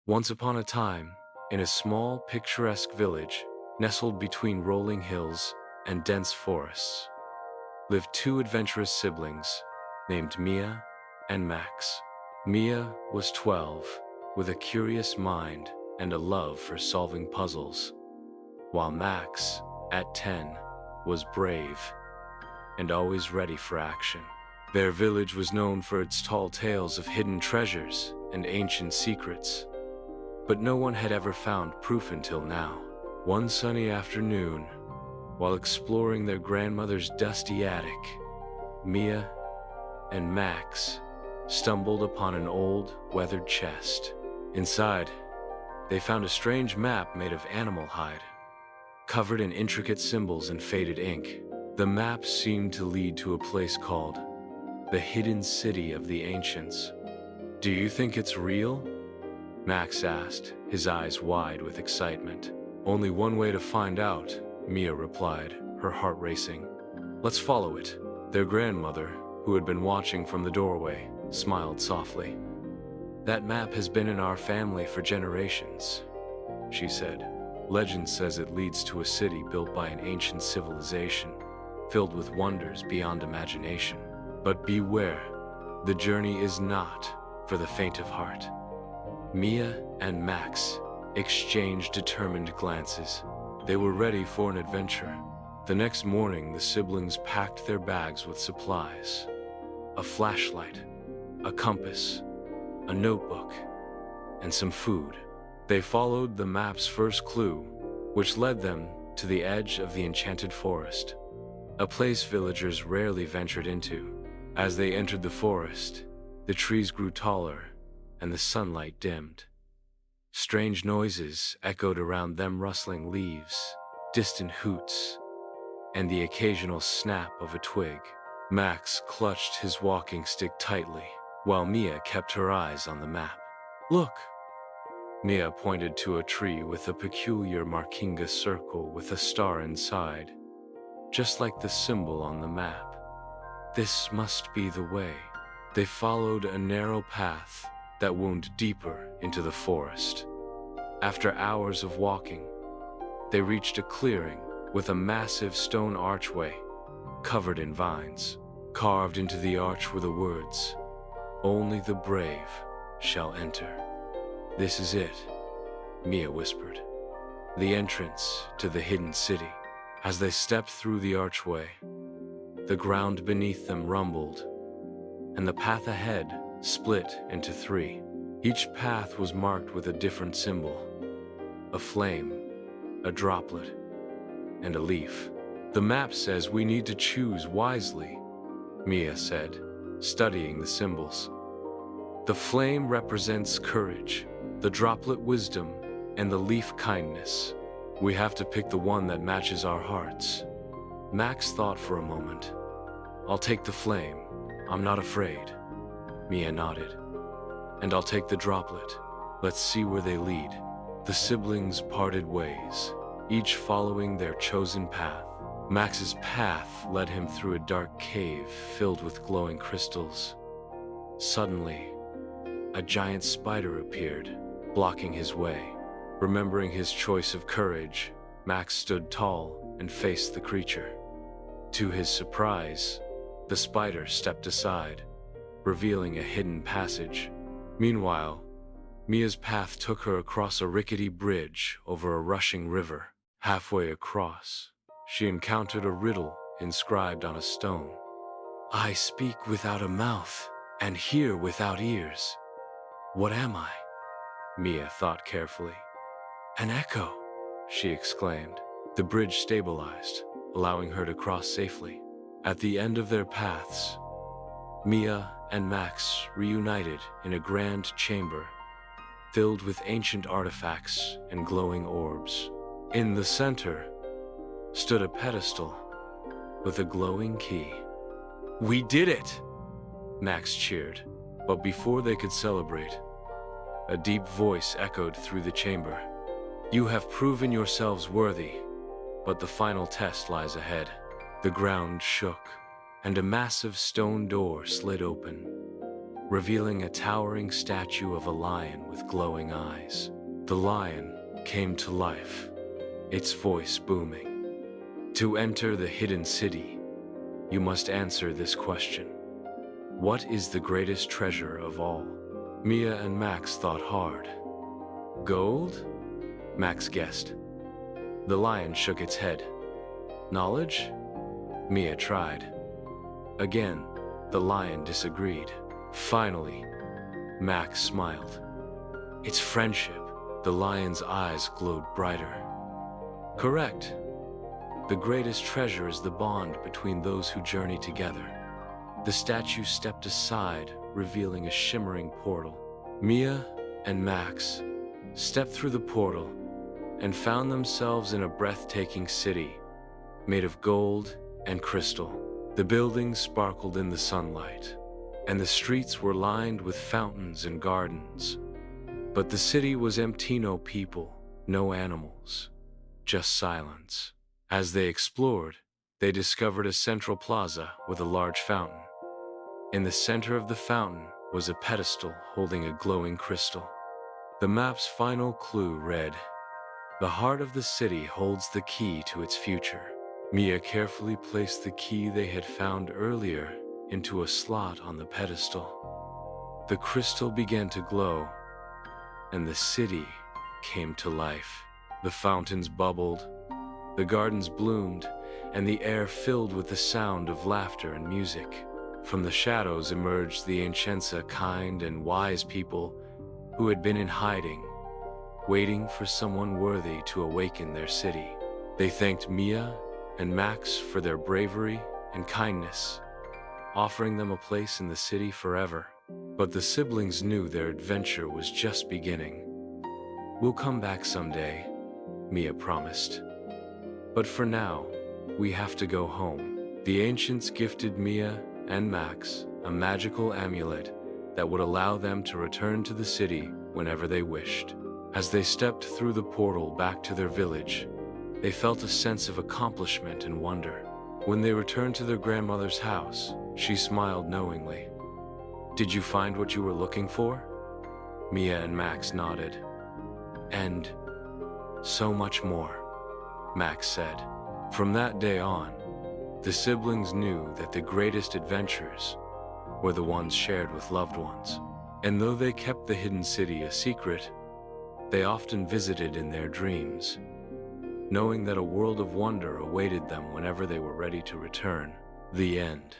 Once upon a time, in a small, picturesque village, nestled between rolling hills and dense forests, lived two adventurous siblings named Mia and Max. Mia was 12, with a curious mind and a love for solving puzzles, while Max, at 10, was brave and always ready for action. Their village was known for its tall tales of hidden treasures and ancient secrets, but no one had ever found proof until now. One sunny afternoon, while exploring their grandmother's dusty attic, Mia and Max stumbled upon an old, weathered chest. Inside, they found a strange map made of animal hide, covered in intricate symbols and faded ink. The map seemed to lead to a place called the Hidden City of the Ancients. "Do you think it's real?" Max asked, his eyes wide with excitement. "Only one way to find out," Mia replied, her heart racing. "Let's follow it." Their grandmother, who had been watching from the doorway, smiled softly. "That map has been in our family for generations," she said. "Legend says it leads to a city built by an ancient civilization, filled with wonders beyond imagination. But beware, the journey is not for the faint of heart." Mia and Max exchanged determined glances. They were ready for an adventure. The next morning, the siblings packed their bags with supplies: a flashlight, a compass, a notebook, and some food. They followed the map's first clue, which led them to the edge of the enchanted forest, a place villagers rarely ventured into. As they entered the forest, the trees grew taller and the sunlight dimmed. Strange noises echoed around them, rustling leaves, distant hoots, and the occasional snap of a twig. Max clutched his walking stick tightly, while Mia kept her eyes on the map. "Look!" Mia pointed to a tree with a peculiar markinga circle with a star inside, just like the symbol on the map. "This must be the way." They followed a narrow path that wound deeper into the forest. After hours of walking, they reached a clearing with a massive stone archway covered in vines. Carved into the arch were the words, "Only the brave shall enter." "This is it," Mia whispered. "The entrance to the hidden city." As they stepped through the archway, the ground beneath them rumbled, and the path ahead split into three. Each path was marked with a different symbol: a flame, a droplet, and a leaf. "The map says we need to choose wisely," Mia said, studying the symbols. "The flame represents courage, the droplet wisdom, and the leaf kindness. We have to pick the one that matches our hearts." Max thought for a moment. "I'll take the flame. I'm not afraid." Mia nodded. "And I'll take the droplet. Let's see where they lead." The siblings parted ways, each following their chosen path. Max's path led him through a dark cave filled with glowing crystals. Suddenly, a giant spider appeared, blocking his way. Remembering his choice of courage, Max stood tall and faced the creature. To his surprise, the spider stepped aside, revealing a hidden passage. Meanwhile, Mia's path took her across a rickety bridge over a rushing river. Halfway across, she encountered a riddle inscribed on a stone. "I speak without a mouth and hear without ears. What am I?" Mia thought carefully. "An echo," she exclaimed. The bridge stabilized, allowing her to cross safely. At the end of their paths, Mia and Max reunited in a grand chamber filled with ancient artifacts and glowing orbs. In the center stood a pedestal with a glowing key. "We did it!" Max cheered, but before they could celebrate, a deep voice echoed through the chamber. "You have proven yourselves worthy, but the final test lies ahead." The ground shook, and a massive stone door slid open, revealing a towering statue of a lion with glowing eyes. The lion came to life, its voice booming. To enter the hidden city, you must answer this question. What is the greatest treasure of all? Mia and Max thought hard. Gold? Max guessed. The lion shook its head. Knowledge? Mia tried. Again, the lion disagreed. Finally, Max smiled. It's friendship. The lion's eyes glowed brighter. Correct. The greatest treasure is the bond between those who journey together. The statue stepped aside, revealing a shimmering portal. Mia and Max stepped through the portal and found themselves in a breathtaking city made of gold and crystal. The buildings sparkled in the sunlight, and the streets were lined with fountains and gardens. But the city was empty, no people, no animals, just silence. As they explored, they discovered a central plaza with a large fountain. In the center of the fountain was a pedestal holding a glowing crystal. The map's final clue read, "The heart of the city holds the key to its future." Mia carefully placed the key they had found earlier into a slot on the pedestal. The crystal began to glow, and the city came to life. The fountains bubbled, the gardens bloomed, and the air filled with the sound of laughter and music. From the shadows emerged the Ancients, kind and wise people who had been in hiding, waiting for someone worthy to awaken their city. They thanked Mia and Max for their bravery and kindness, offering them a place in the city forever. But the siblings knew their adventure was just beginning. "We'll come back someday," Mia promised. "But for now, we have to go home." The Ancients gifted Mia and Max a magical amulet that would allow them to return to the city whenever they wished. As they stepped through the portal back to their village, they felt a sense of accomplishment and wonder. When they returned to their grandmother's house, she smiled knowingly. "Did you find what you were looking for?" Mia and Max nodded. "And so much more," Max said. From that day on, the siblings knew that the greatest adventures were the ones shared with loved ones. And though they kept the hidden city a secret, they often visited in their dreams, knowing that a world of wonder awaited them whenever they were ready to return. The end.